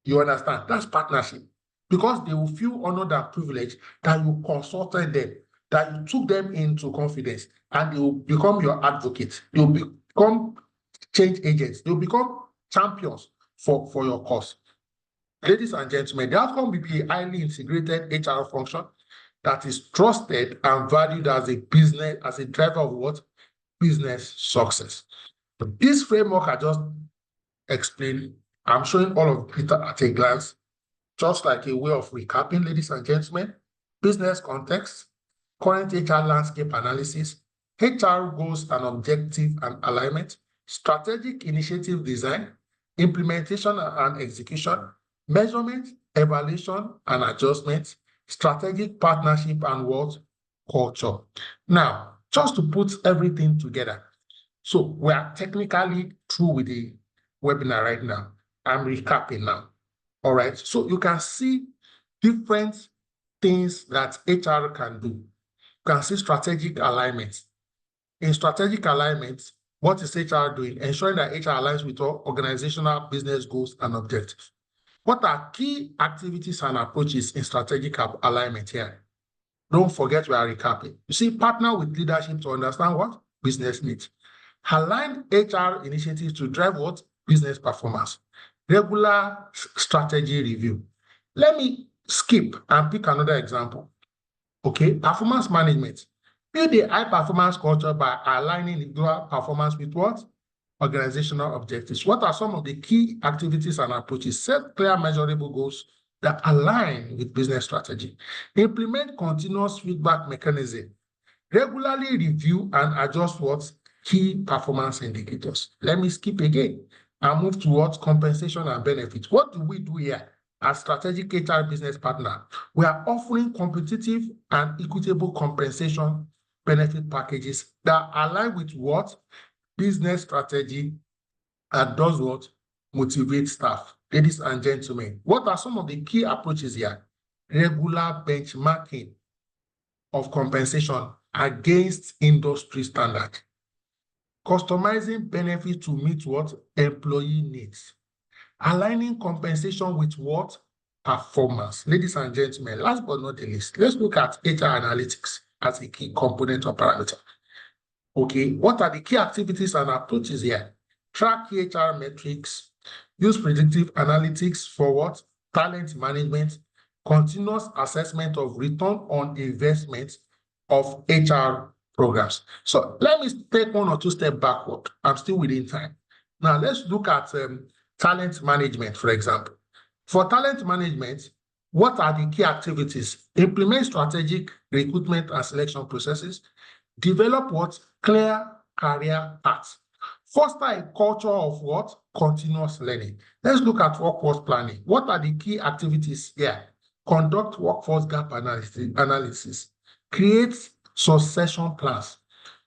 You understand? That's partnership. Because they will feel honored and privileged that you consulted them, that you took them into confidence, and they will become your advocate. They will become change agents. They will become champions for your cause. Ladies and gentlemen, the outcome will be a highly integrated HR function that is trusted and valued as a business, as a driver of what? Business success. This framework I just explained, I'm showing all of it at a glance, just like a way of recapping, ladies and gentlemen. Business context, current HR landscape analysis, HR goals and objective and alignment, strategic initiative design, implementation and execution, measurement, evaluation and adjustment, strategic partnership and what? Culture. Now, just to put everything together. So we are technically through with the webinar right now. I'm recapping now. All right. So you can see different things that HR can do. You can see strategic alignment. In strategic alignment, what is HR doing? Ensuring that HR aligns with all organizational business goals and objectives. What are key activities and approaches in strategic alignment here? Don't forget we are recapping. You see, partner with leadership to understand what? Business needs. Align HR initiatives to drive what? Business performance. Regular strategy review. Let me skip and pick another example. Okay, performance management. Build a high-performance culture by aligning individual performance with what? Organizational objectives. What are some of the key activities and approaches? Set clear, measurable goals that align with business strategy. Implement continuous feedback mechanism. Regularly review and adjust what? Key performance indicators. Let me skip again and move towards compensation and benefits. What do we do here as strategic HR business partner? We are offering competitive and equitable compensation benefit packages that align with what? Business strategy and does what? Motivate staff. Ladies and gentlemen, what are some of the key approaches here? Regular benchmarking of compensation against industry standard. Customizing benefits to meet what? Employee needs. Aligning compensation with what? Performance. Ladies and gentlemen, last but not the least, let's look at HR analytics as a key component or parameter. Okay, what are the key activities and approaches here? Track HR metrics, use predictive analytics for what? Talent management, continuous assessment of return on investment of HR programs. So let me take 1 or 2 steps backward. I'm still within time. Now let's look at talent management, for example. For talent management, what are the key activities? Implement strategic recruitment and selection processes. Develop what? Clear career paths. Foster a culture of what? Continuous learning. Let's look at workforce planning. What are the key activities here? Conduct workforce gap analysis. Create succession plans.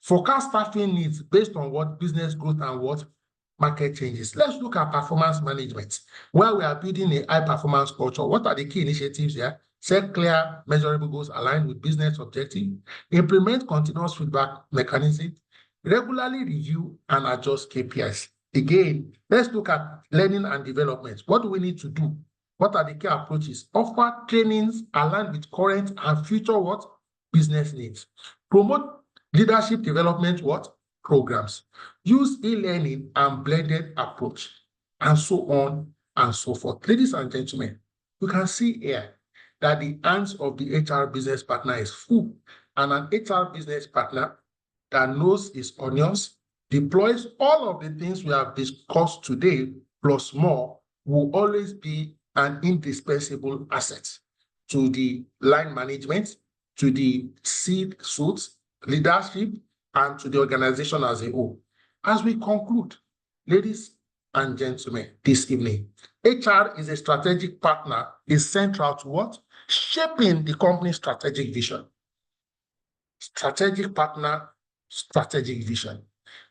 Forecast staffing needs based on what? Business growth and what? Market changes. Let's look at performance management, where we are building a high-performance culture. What are the key initiatives here? Set clear, measurable goals aligned with business objectives. Implement continuous feedback mechanism. Regularly review and adjust KPIs. Again, let's look at learning and development. What do we need to do? What are the key approaches? Offer trainings aligned with current and future what? Business needs. Promote leadership development what? Programs. Use e-learning and blended approach, and so on and so forth. Ladies and gentlemen, you can see here that the hands of the HR business partner is full, and an HR business partner that knows his onions, deploys all of the things we have discussed today, plus more, will always be an indispensable asset to the line management, to the C-suite leadership, and to the organization as a whole. As we conclude, ladies and gentlemen, this evening, HR is a strategic partner, is central to what? Shaping the company's strategic vision. Strategic partner, strategic vision.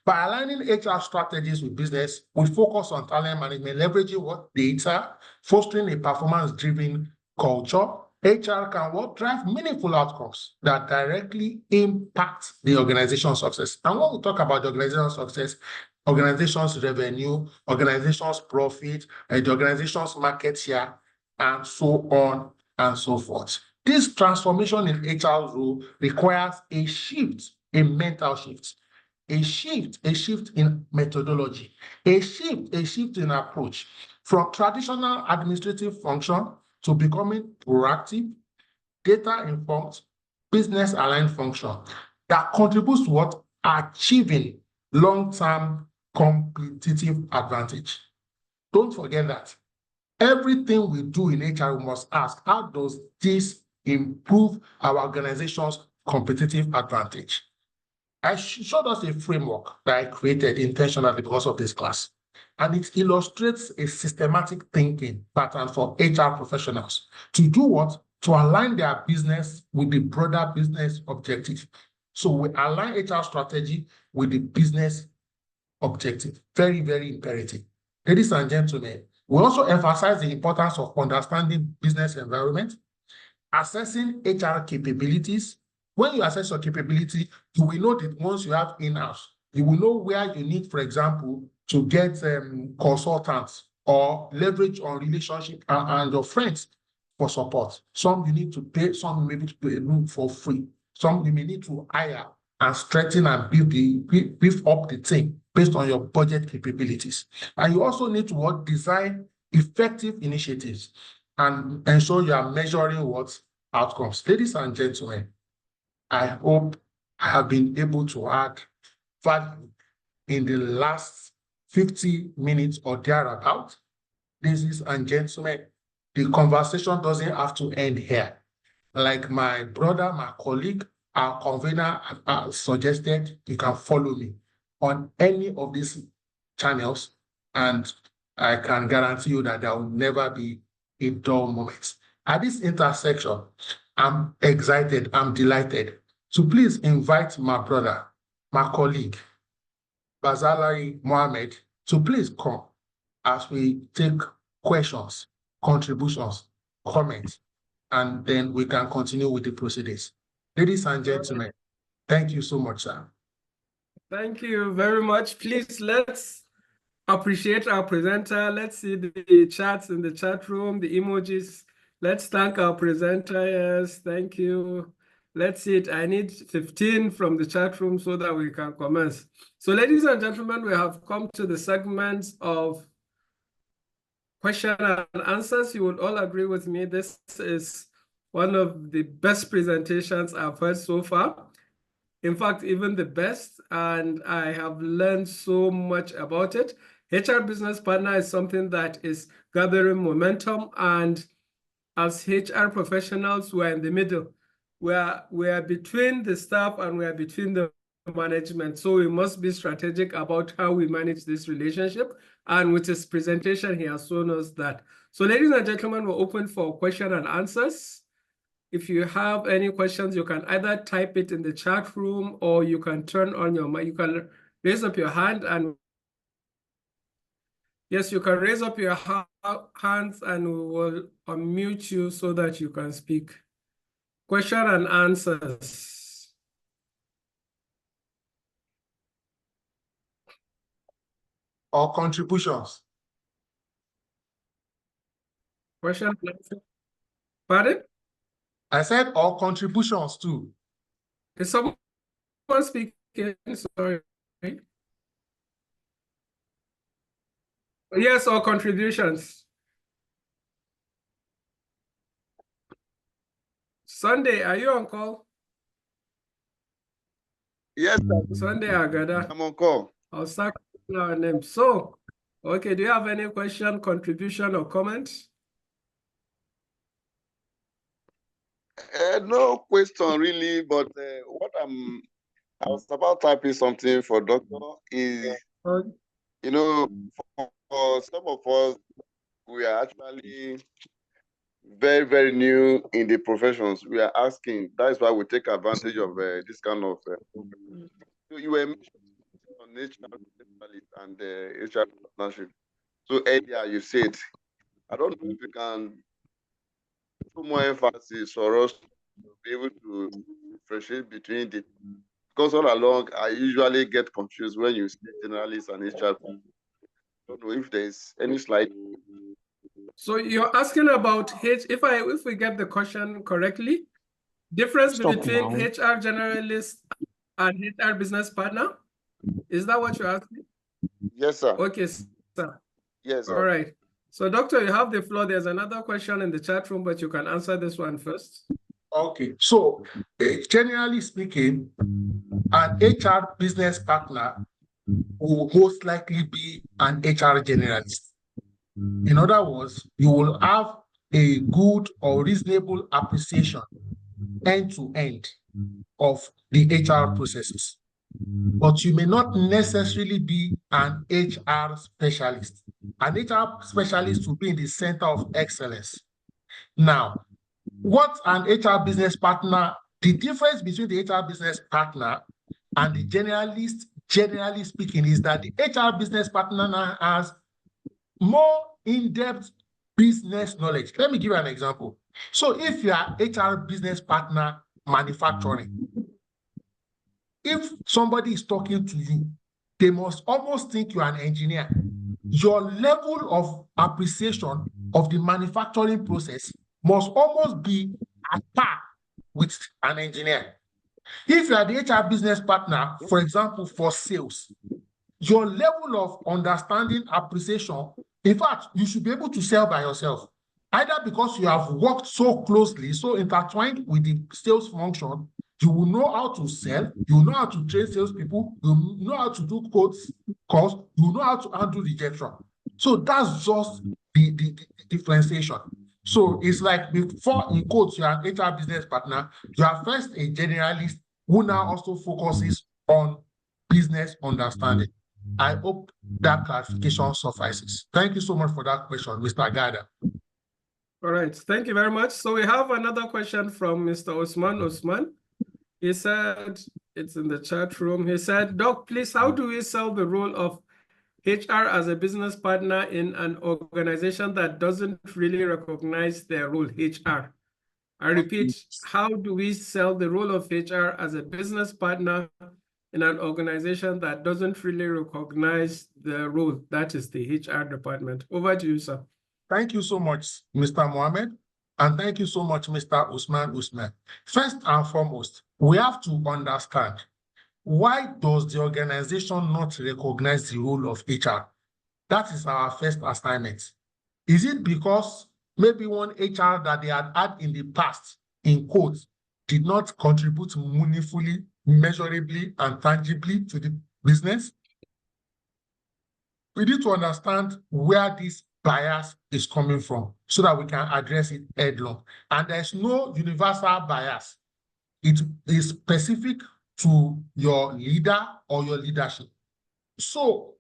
By aligning HR strategies with business, we focus on talent management, leveraging what? Data, fostering a performance-driven culture. HR can what? Drive meaningful outcomes that directly impact the organization's success. And when we talk about the organization's success, organization's revenue, organization's profit, the organization's market share, and so on and so forth. This transformation in HR role requires a shift, a mental shift, a shift in methodology, a shift in approach from traditional administrative function to becoming proactive, data-informed, business-aligned function that contributes to what? Achieving long-term competitive advantage. Don't forget that. Everything we do in HR, we must ask, how does this improve our organization's competitive advantage? I showed us a framework that I created intentionally because of this class, and it illustrates a systematic thinking pattern for HR professionals to do what? To align their business with the broader business objective. So we align HR strategy with the business objective. Very, very imperative. Ladies and gentlemen, we also emphasize the importance of understanding business environment, assessing HR capabilities. When you assess your capability, you will know the ones you have in-house. You will know where you need, for example, to get consultants or leverage on relationship and your friends for support. Some you need to pay, some you may need to pay for free. Some you may need to hire and strengthen and beef up the team based on your budget capabilities. And you also need to design effective initiatives and ensure you are measuring what? Outcomes. Ladies and gentlemen, I hope I have been able to add value in the last 50 minutes or thereabout. Ladies and gentlemen, the conversation doesn't have to end here. Like my brother, my colleague, our convener suggested, you can follow me on any of these channels, and I can guarantee you that there will never be a dull moment. At this intersection, I'm excited, I'm delighted to please invite my brother, my colleague, Bazalai Mohammed, to please come as we take questions, contributions, comments, and then we can continue with the proceedings. Ladies and gentlemen, thank you so much, sir. Thank you very much. Please, let's appreciate our presenter. Let's see the chats in the chat room, the emojis. Let's thank our presenter. Yes, thank you. Let's see it. I need 15 from the chat room so that we can commence. So, ladies and gentlemen, we have come to the segment of question and answers. You will all agree with me. This is one of the best presentations I've heard so far. In fact, even the best, and I have learned so much about it. HR Business Partner is something that is gathering momentum, and as HR professionals, we're in the middle. We are between the staff and we are between the management. So we must be strategic about how we manage this relationship. And with his presentation, he has shown us that. So ladies and gentlemen, we're open for question and answers. If you have any questions, you can either type it in the chat room or you can turn on your mic. You can raise up your hand, and yes, you can raise up your hands and we will unmute you so that you can speak. Question and answers. Or contributions. Question and answer. Pardon? I said all contributions too. Is someone speaking? Sorry. Yes, or contributions. Sunday, are you on call? Yes, Sunday Agada. I'm on call. I'll start with our name. So, okay, do you have any question, contribution, or comment? No question really, but what I was about typing something for doctor is you know, for some of us, we are actually very, very new in the professions. We are asking. That's why we take advantage of this kind of. So you were mentioning on HR specialist and HR partnership. So earlier you said, I don't know if you can put more emphasis for us to be able to differentiate between the. Because all along, I usually get confused when you say generalist and HR. I don't know if there's any slide. So you're asking about if we get the question correctly, difference Stop between now. HR generalist and HR business partner? Is that what you're asking? Yes, sir. Okay, sir. Yes, All sir. right. So, doctor, you have the floor. There's another question in the chat room, but you can answer this one first. Okay, so generally speaking, an HR business partner will most likely be an HR generalist. In other words, you will have a good or reasonable appreciation end to end of the HR processes, but you may not necessarily be an HR specialist. An HR specialist will be in the center of excellence. Now, what an HR business partner, the difference between the HR business partner and the generalist, generally speaking, is that the HR business partner now has more in-depth business knowledge. Let me give you an example. So if you are HR business partner manufacturing, if somebody is talking to you, they must almost think you are an engineer. Your level of appreciation of the manufacturing process must almost be at par with an engineer. If you are the HR business partner, for example, for sales, your level of understanding, appreciation, in fact, you should be able to sell by yourself, either because you have worked so closely, so intertwined with the sales function, you will know how to sell, you will know how to train salespeople, you will know how to do calls, you will know how to handle rejection. So that's just the differentiation. So it's like before, in quotes, you are an HR business partner, you are first a generalist who now also focuses on business understanding. I hope that clarification suffices. Thank you so much for that question, Mr. Gada. All right, thank you very much. So we have another question from Mr. Usman. He said, it's in the chat room. He said, Doc, please, how do we sell the role of HR as a business partner in an organization that doesn't really recognize their role, HR? I repeat, how do we sell the role of HR as a business partner in an organization that doesn't really recognize the role, that is the HR department? Over to you, sir. Thank you so much, Mr. Mohammed, and thank you so much, Mr. Usman. First and foremost, we have to understand, why does the organization not recognize the role of HR? That is our first assignment. Is it because maybe one HR that they had in the past, in quotes, did not contribute meaningfully, measurably, and tangibly to the business? We need to understand where this bias is coming from so that we can address it headlong. And there's no universal bias. It is specific to your leader or your leadership. So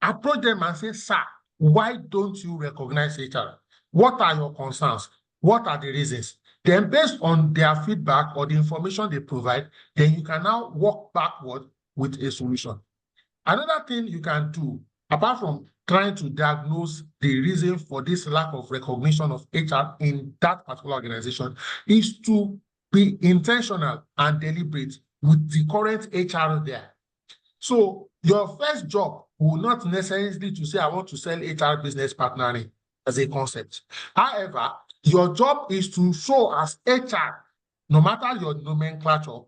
approach them and say, sir, why don't you recognize HR? What are your concerns? What are the reasons? Then based on their feedback or the information they provide, then you can now walk backward with a solution. Another thing you can do, apart from trying to diagnose the reason for this lack of recognition of HR in that particular organization, is to be intentional and deliberate with the current HR there. So your first job will not necessarily to say, I want to sell HR business partnering as a concept. However, your job is to show as HR, no matter your nomenclature,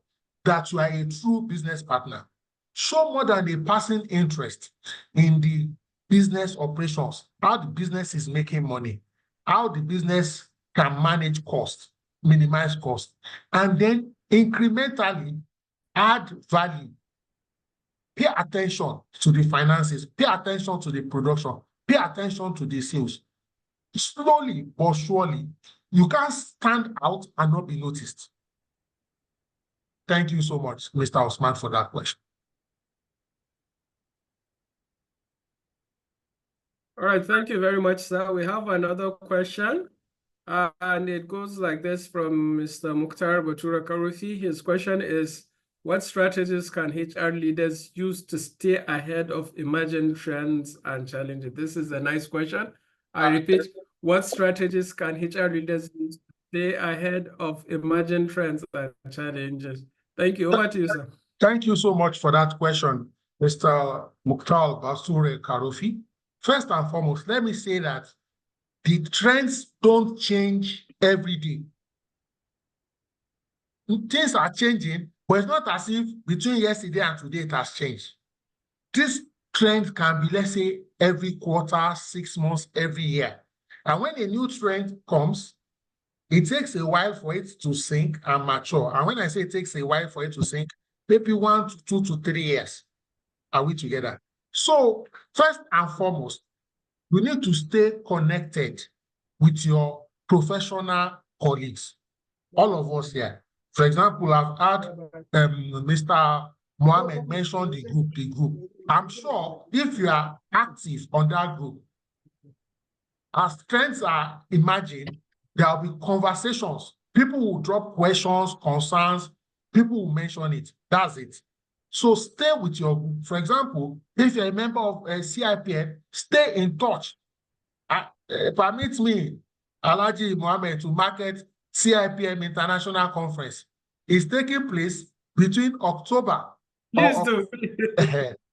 that you are a true business partner. Show more than a passing interest in the business operations, how the business is making money, how the business can manage costs, minimize costs, and then incrementally add value. Pay attention to the finances, pay attention to the production, pay attention to the sales. Slowly but surely, you can't stand out and not be noticed. Thank you so much, Mr. Osman, for that question. All right, thank you very much, sir. We have another question, and it goes like this from Mr. Mukhtar Batura Karufi. His question is, what strategies can HR leaders use to stay ahead of emerging trends and challenges? This is a nice question. I repeat, what strategies can HR leaders use to stay ahead of emerging trends and challenges? Thank you. Over to you, sir. Thank you so much for that question, Mr. Mukhtar Bature Karufi. First and foremost, let me say that the trends don't change every day. Things are changing, but it's not as if between yesterday and today it has changed. This trend can be, let's say, every quarter, 6 months, every year. And when a new trend comes, it takes a while for it to sink and mature. And when I say it takes a while for it to sink, maybe 1 to 2 to 3 years are we together. So first and foremost, we need to stay connected with your professional colleagues, all of us here. For example, I've had Mr. Mohammed mention the group. I'm sure if you are active on that group, as trends are emerging, there will be conversations. People will drop questions, concerns, people will mention it. That's it. So stay with your group. For example, if you're a member of CIPN, stay in touch. Permit me, Alhaji Mohammed, to market CIPM International Conference. It's taking place between October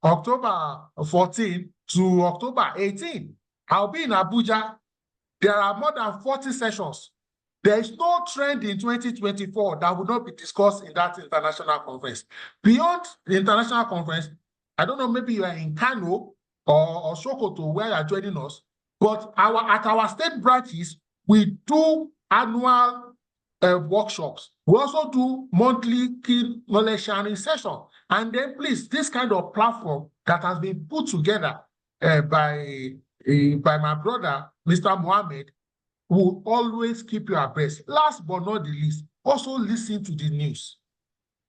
October 14 to October 18. I'll be in Abuja. There are more than 40 sessions. There is no trend in 2024 that will not be discussed in that international conference. Beyond the international conference, I don't know, maybe you are in Kano or Sokoto where you are joining us, but at our state branches, we do annual workshops. We also do monthly key knowledge sharing session. And then please, this kind of platform that has been put together by my brother, Mr. Mohammed, will always keep you abreast. Last but not the least, also listen to the news.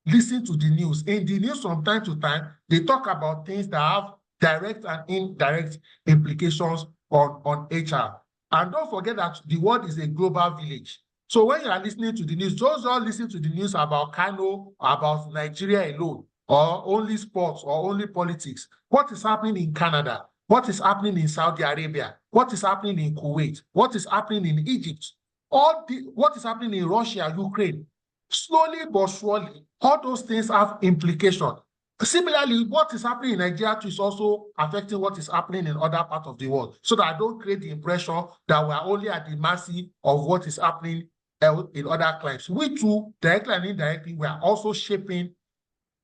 Listen to the news. In the news from time to time, they talk about things that have direct and indirect implications on HR. And don't forget that the world is a global village. So when you are listening to the news, don't just listen to the news about Kano, about Nigeria alone, or only sports, or only politics. What is happening in Canada? What is happening in Saudi Arabia? What is happening in Kuwait? What is happening in Egypt? What is happening in Russia, Ukraine? Slowly but surely, all those things have implications. Similarly, what is happening in Nigeria is also affecting what is happening in other parts of the world, so that I don't create the impression that we are only at the mercy of what is happening in other climes. We too, directly and indirectly, we are also shaping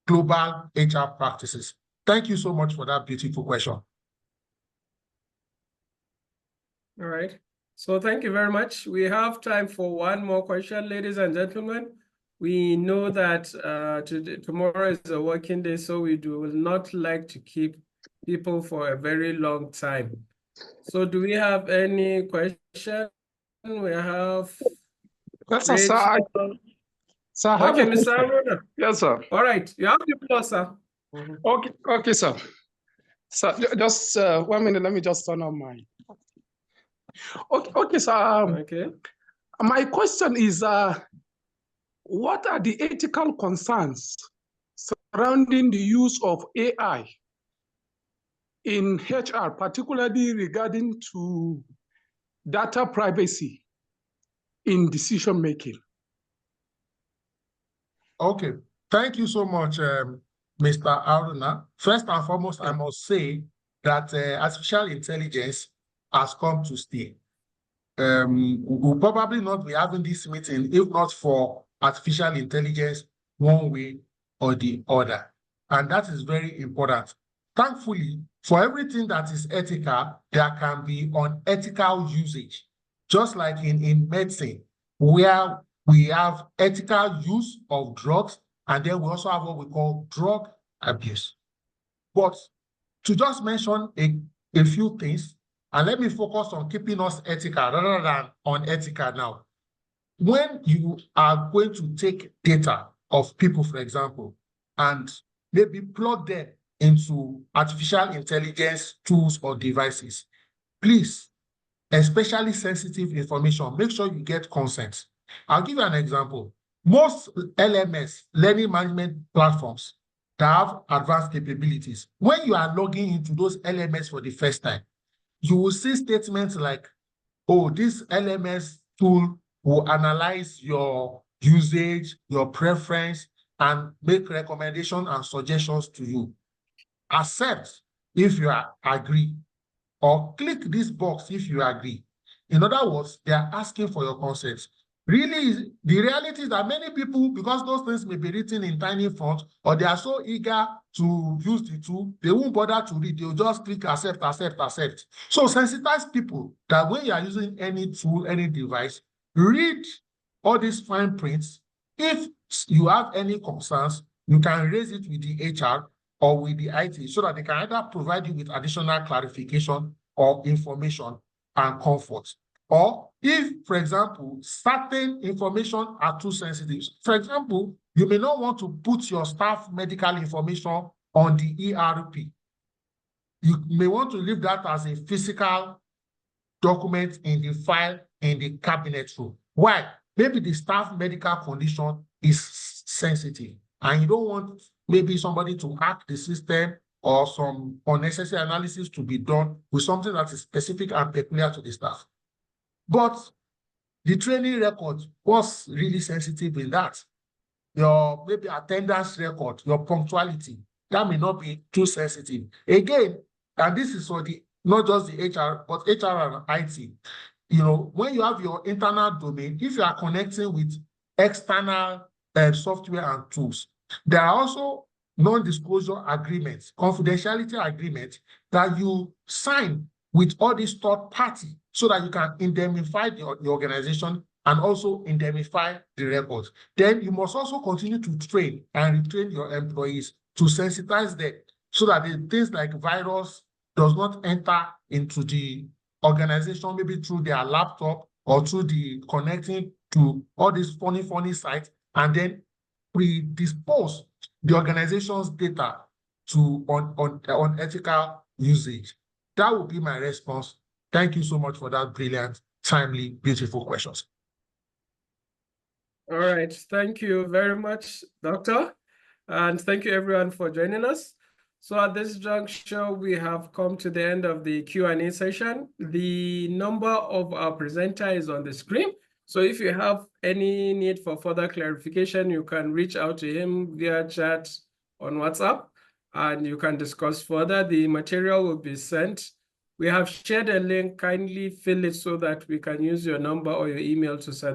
global HR practices. Thank you so much for that beautiful question. All right. So thank you very much. We have time for one more question, ladies and gentlemen. We know that tomorrow is a working day, so we will not like to keep people for a very long time. So do we have any question? We have... Yes, sir. Sir, okay, Mr. Aruna. Yes, sir. All right, you have the floor, sir. Okay, sir. Sir, just 1 minute. Let me just turn on my... Okay, sir. Okay. My question is, what are the ethical concerns surrounding the use of AI in HR, particularly regarding to data privacy in decision making? Okay, thank you so much, Mr. Aruna. First and foremost, I must say that artificial intelligence has come to stay. We'll probably not be having this meeting if not for artificial intelligence one way or the other. And that is very important. Thankfully, for everything that is ethical, there can be unethical usage. Just like in medicine, where we have ethical use of drugs, and then we also have what we call drug abuse. But to just mention a few things, and let me focus on keeping us ethical rather than unethical now. When you are going to take data of people, for example, and maybe plug them into artificial intelligence tools or devices, please, especially sensitive information, make sure you get consent. I'll give you an example. Most LMS, learning management platforms, that have advanced capabilities, when you are logging into those LMS for the first time, you will see statements like, oh, this LMS tool will analyze your usage, your preference, and make recommendations and suggestions to you. Accept if you agree, or click this box if you agree. In other words, they are asking for your consent. Really, the reality is that many people, because those things may be written in tiny font, or they are so eager to use the tool, they won't bother to read. They'll just click accept, accept, accept. So sensitize people that when you are using any tool, any device, read all these fine prints. If you have any concerns, you can raise it with the HR or with the IT so that they can either provide you with additional clarification or information and comfort. Or if, for example, certain information are too sensitive. For example, you may not want to put your staff medical information on the ERP. You may want to leave that as a physical document in the file in the cabinet room. Why? Maybe the staff medical condition is sensitive and you don't want maybe somebody to hack the system or some unnecessary analysis to be done with something that is specific and peculiar to the staff. But the training record was really sensitive in that. Your maybe attendance record, your punctuality, that may not be too sensitive. Again, and this is for the not just the HR, but HR and IT. You know, when you have your internal domain, if you are connecting with external software and tools, there are also non-disclosure agreements, confidentiality agreements that you sign with all these third party so that you can indemnify the organization and also indemnify the records. Then you must also continue to train and retrain your employees to sensitize them so that the things like virus does not enter into the organization, maybe through their laptop or through the connecting to all these funny sites, and then predispose the organization's data to unethical usage. That would be my response. Thank you so much for that brilliant, timely, beautiful questions. All right, thank you very much, Doctor. And thank you everyone for joining us. So at this juncture, we have come to the end of the Q&A session. The number of our presenter is on the screen. So if you have any need for further clarification, you can reach out to him via chat on WhatsApp, and you can discuss further. The material will be sent. We have shared a link. Kindly fill it so that we can use your number or your email to send